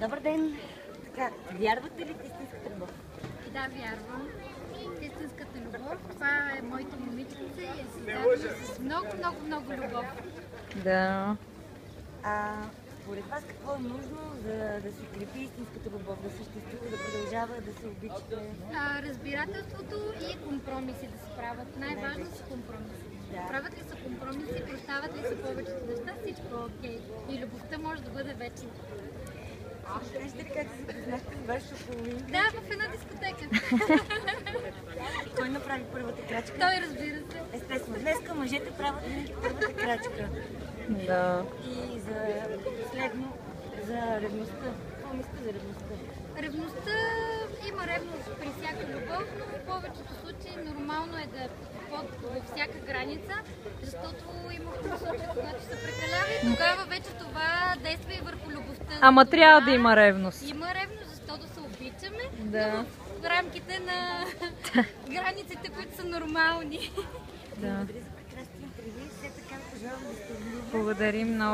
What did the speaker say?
Добър ден! Така, вярвате ли в истинската любов? Да, вярвам. Истинската любов, това е моето момиченце и е създадено с много любов. Да. Според вас какво е нужно, за да се укрепи истинската любов, да съществува, да продължава да се обичате? Разбирателството и компромиси да се правят. Най-важно са компромиси. Да. Правят ли са компромиси, прощават ли са повечето неща, всичко е окей. И любовта може да бъде вечна. Кажете ли как се запознахте с вашата половинка? Да, в една дискотека. Кой направи първата крачка? Той, разбира се. Естествено, днеска мъжете правят винаги първата крачка. Да. И за последно, за ревността. Какво мислите за ревността? Ревността, има ревност при всяка любов, но в повечето случаи нормално е да е във всяка граница, защото има случаи, когато се прекалява и тогава вече това действа и върху любовта. Ама трябва да има ревност. Има ревност, защото се обичаме, Да. но в рамките на границите, които са нормални. Да. Благодаря за прекрасни интервю. Все така пожелавам да сте влюбени. Благодарим много.